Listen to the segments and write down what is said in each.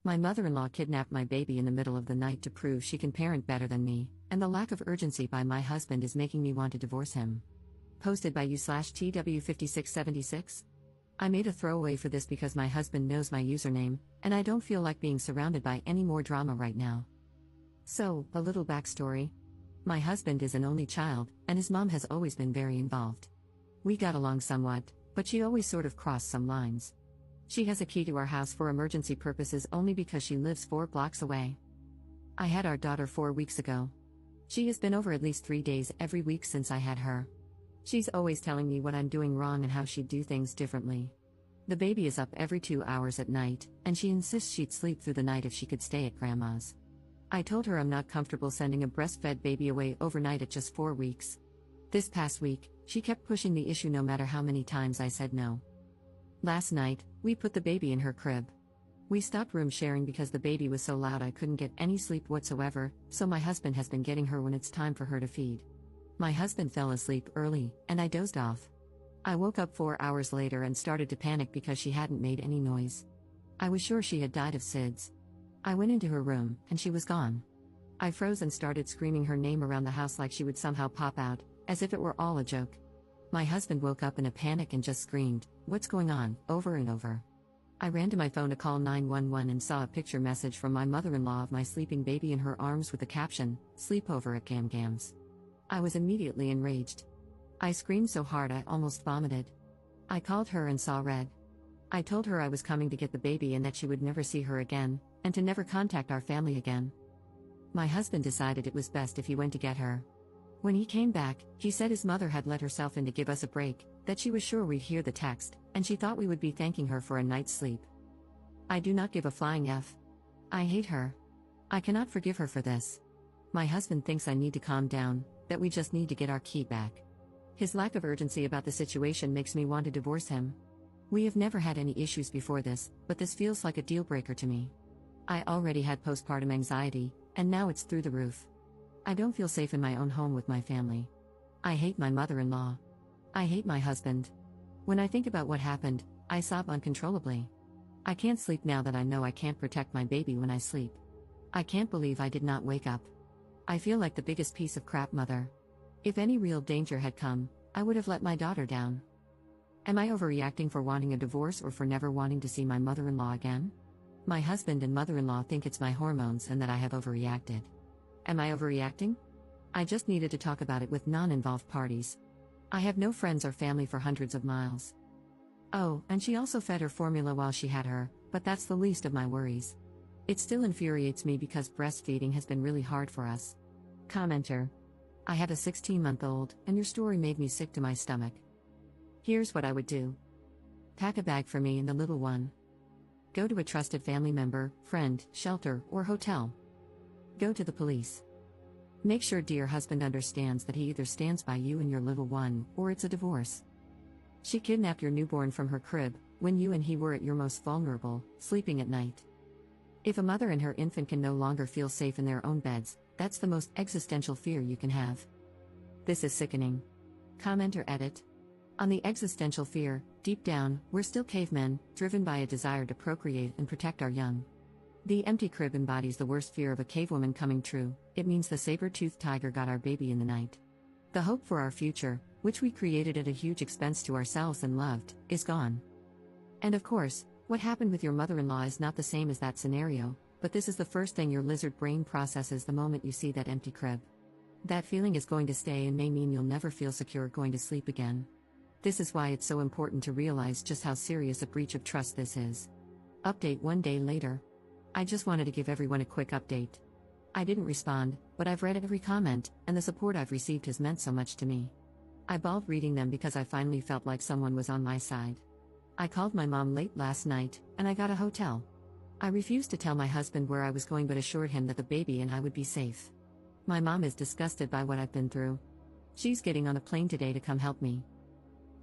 My mother-in-law kidnapped my baby in the middle of the night to prove she can parent better than me, and the lack of urgency by my husband is making me want to divorce him. Posted by u/TW5676. I made a throwaway for this because my husband knows my username, and I don't feel like being surrounded by any more drama right now. So, a little backstory. My husband is an only child, and his mom has always been very involved. We got along somewhat, but she always sort of crossed some lines. She has a key to our house for emergency purposes only because she lives 4 blocks away. I had our daughter 4 weeks ago. She has been over at least 3 days every week since I had her. She's always telling me what I'm doing wrong and how she'd do things differently. The baby is up every 2 hours at night, and she insists she'd sleep through the night if she could stay at grandma's. I told her I'm not comfortable sending a breastfed baby away overnight at just 4 weeks. This past week, she kept pushing the issue no matter how many times I said no. Last night, we put the baby in her crib. We stopped room sharing because the baby was so loud I couldn't get any sleep whatsoever, so my husband has been getting her when it's time for her to feed. My husband fell asleep early, and I dozed off. I woke up 4 hours later and started to panic because she hadn't made any noise. I was sure she had died of SIDS. I went into her room, and she was gone. I froze and started screaming her name around the house like she would somehow pop out, as if it were all a joke. My husband woke up in a panic and just screamed, "What's going on?" over and over. I ran to my phone to call 911 and saw a picture message from my mother-in-law of my sleeping baby in her arms with the caption, "Sleepover at Gam Gam's." I was immediately enraged. I screamed so hard I almost vomited. I called her and saw red. I told her I was coming to get the baby and that she would never see her again, and to never contact our family again. My husband decided it was best if he went to get her. When he came back, he said his mother had let herself in to give us a break, that she was sure we'd hear the text, and she thought we would be thanking her for a night's sleep. I do not give a flying F. I hate her. I cannot forgive her for this. My husband thinks I need to calm down, that we just need to get our key back. His lack of urgency about the situation makes me want to divorce him. We have never had any issues before this, but this feels like a deal breaker to me. I already had postpartum anxiety, and now it's through the roof. I don't feel safe in my own home with my family. I hate my mother-in-law. I hate my husband. When I think about what happened, I sob uncontrollably. I can't sleep now that I know I can't protect my baby when I sleep. I can't believe I did not wake up. I feel like the biggest piece of crap mother. If any real danger had come, I would have let my daughter down. Am I overreacting for wanting a divorce or for never wanting to see my mother-in-law again? My husband and mother-in-law think it's my hormones and that I have overreacted. Am I overreacting? I just needed to talk about it with non-involved parties. I have no friends or family for hundreds of miles. Oh, and she also fed her formula while she had her, but that's the least of my worries. It still infuriates me because breastfeeding has been really hard for us. Commenter. I have a 16-month-old, and your story made me sick to my stomach. Here's what I would do. Pack a bag for me and the little one. Go to a trusted family member, friend, shelter, or hotel. Go to the police. Make sure dear husband understands that he either stands by you and your little one, or it's a divorce. She kidnapped your newborn from her crib, when you and he were at your most vulnerable, sleeping at night. If a mother and her infant can no longer feel safe in their own beds, that's the most existential fear you can have. This is sickening. Comment or edit. On the existential fear, deep down, we're still cavemen, driven by a desire to procreate and protect our young. The empty crib embodies the worst fear of a cavewoman coming true. It means the saber-toothed tiger got our baby in the night. The hope for our future, which we created at a huge expense to ourselves and loved, is gone. And of course, what happened with your mother-in-law is not the same as that scenario, but this is the first thing your lizard brain processes the moment you see that empty crib. That feeling is going to stay and may mean you'll never feel secure going to sleep again. This is why it's so important to realize just how serious a breach of trust this is. Update 1 day later. I just wanted to give everyone a quick update. I didn't respond, but I've read every comment, and the support I've received has meant so much to me. I bawled reading them because I finally felt like someone was on my side. I called my mom late last night, and I got a hotel. I refused to tell my husband where I was going but assured him that the baby and I would be safe. My mom is disgusted by what I've been through. She's getting on a plane today to come help me.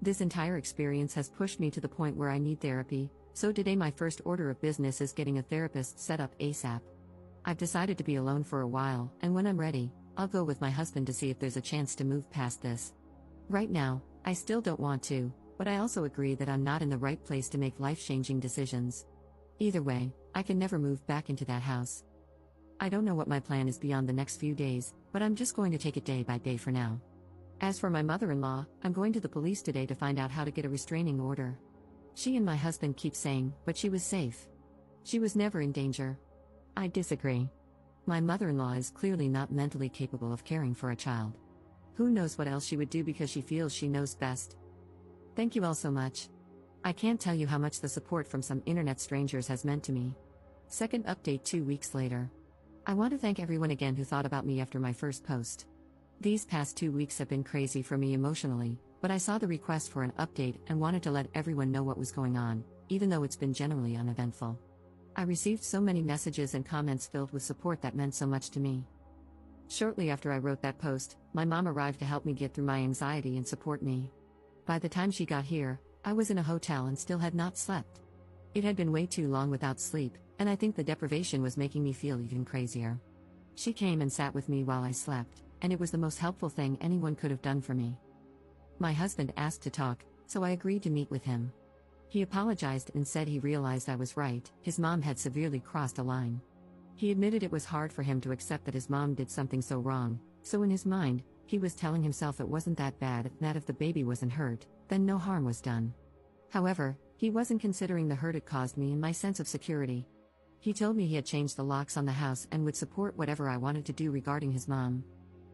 This entire experience has pushed me to the point where I need therapy, so today my first order of business is getting a therapist set up ASAP. I've decided to be alone for a while, and when I'm ready, I'll go with my husband to see if there's a chance to move past this. Right now, I still don't want to, but I also agree that I'm not in the right place to make life-changing decisions. Either way, I can never move back into that house. I don't know what my plan is beyond the next few days, but I'm just going to take it day by day for now. As for my mother-in-law, I'm going to the police today to find out how to get a restraining order. She and my husband keep saying, but she was safe. She was never in danger. I disagree. My mother-in-law is clearly not mentally capable of caring for a child. Who knows what else she would do because she feels she knows best. Thank you all so much. I can't tell you how much the support from some internet strangers has meant to me. Second update 2 weeks later. I want to thank everyone again who thought about me after my first post. These past 2 weeks have been crazy for me emotionally, but I saw the request for an update and wanted to let everyone know what was going on, even though it's been generally uneventful. I received so many messages and comments filled with support that meant so much to me. Shortly after I wrote that post, my mom arrived to help me get through my anxiety and support me. By the time she got here, I was in a hotel and still had not slept. It had been way too long without sleep, and I think the deprivation was making me feel even crazier. She came and sat with me while I slept, and it was the most helpful thing anyone could have done for me. My husband asked to talk, so I agreed to meet with him. He apologized and said he realized I was right, his mom had severely crossed a line. He admitted it was hard for him to accept that his mom did something so wrong, so in his mind, he was telling himself it wasn't that bad, and that if the baby wasn't hurt, then no harm was done. However, he wasn't considering the hurt it caused me and my sense of security. He told me he had changed the locks on the house and would support whatever I wanted to do regarding his mom.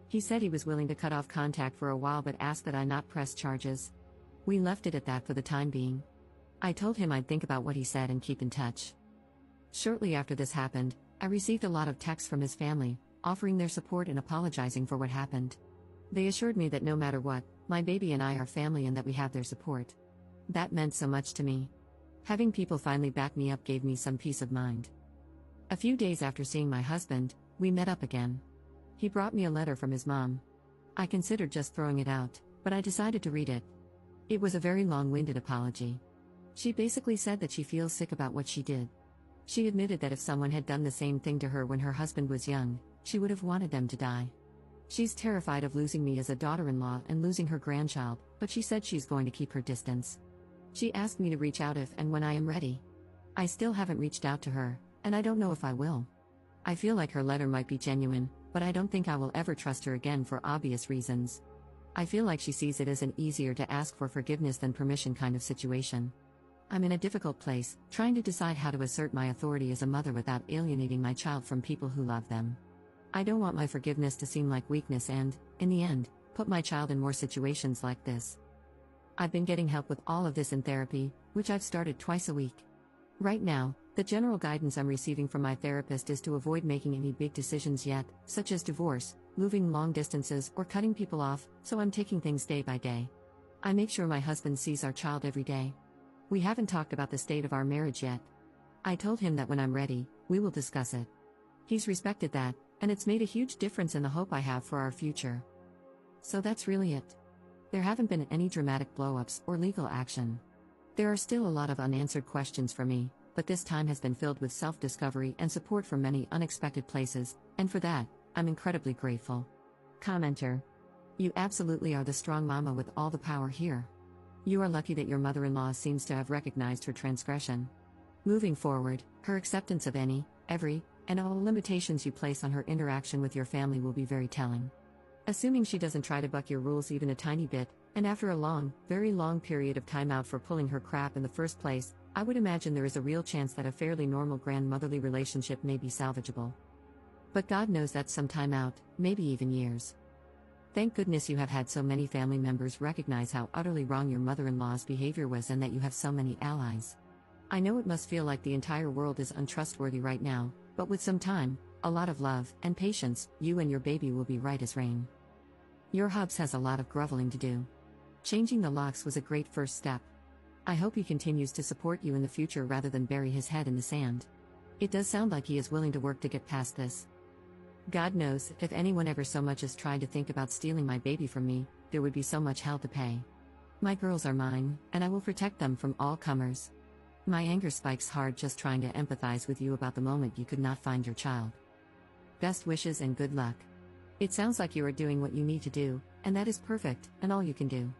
He said he was willing to cut off contact for a while but asked that I not press charges. We left it at that for the time being. I told him I'd think about what he said and keep in touch. Shortly after this happened, I received a lot of texts from his family, offering their support and apologizing for what happened. They assured me that no matter what, my baby and I are family and that we have their support. That meant so much to me. Having people finally back me up gave me some peace of mind. A few days after seeing my husband, we met up again. He brought me a letter from his mom. I considered just throwing it out, but I decided to read it. It was a very long-winded apology. She basically said that she feels sick about what she did. She admitted that if someone had done the same thing to her when her husband was young, she would have wanted them to die. She's terrified of losing me as a daughter-in-law and losing her grandchild, but she said she's going to keep her distance. She asked me to reach out if and when I am ready. I still haven't reached out to her, and I don't know if I will. I feel like her letter might be genuine, but I don't think I will ever trust her again for obvious reasons. I feel like she sees it as an easier to ask for forgiveness than permission kind of situation. I'm in a difficult place, trying to decide how to assert my authority as a mother without alienating my child from people who love them. I don't want my forgiveness to seem like weakness and, in the end, put my child in more situations like this. I've been getting help with all of this in therapy, which I've started twice a week. Right now, the general guidance I'm receiving from my therapist is to avoid making any big decisions yet, such as divorce, moving long distances, or cutting people off, so I'm taking things day by day. I make sure my husband sees our child every day. We haven't talked about the state of our marriage yet. I told him that when I'm ready, we will discuss it. He's respected that, and it's made a huge difference in the hope I have for our future. So that's really it. There haven't been any dramatic blow-ups or legal action. There are still a lot of unanswered questions for me, but this time has been filled with self-discovery and support from many unexpected places, and for that, I'm incredibly grateful. Commenter. You absolutely are the strong mama with all the power here. You are lucky that your mother-in-law seems to have recognized her transgression. Moving forward, her acceptance of any, every, and all limitations you place on her interaction with your family will be very telling. Assuming she doesn't try to buck your rules even a tiny bit, and after a long, very long period of time out for pulling her crap in the first place, I would imagine there is a real chance that a fairly normal grandmotherly relationship may be salvageable. But God knows that's some time out, maybe even years. Thank goodness you have had so many family members recognize how utterly wrong your mother-in-law's behavior was and that you have so many allies. I know it must feel like the entire world is untrustworthy right now, but with some time, a lot of love, and patience, you and your baby will be right as rain. Your hubs has a lot of groveling to do. Changing the locks was a great first step. I hope he continues to support you in the future rather than bury his head in the sand. It does sound like he is willing to work to get past this. God knows, if anyone ever so much as tried to think about stealing my baby from me, there would be so much hell to pay. My girls are mine, and I will protect them from all comers. My anger spikes hard just trying to empathize with you about the moment you could not find your child. Best wishes and good luck. It sounds like you are doing what you need to do, and that is perfect, and all you can do.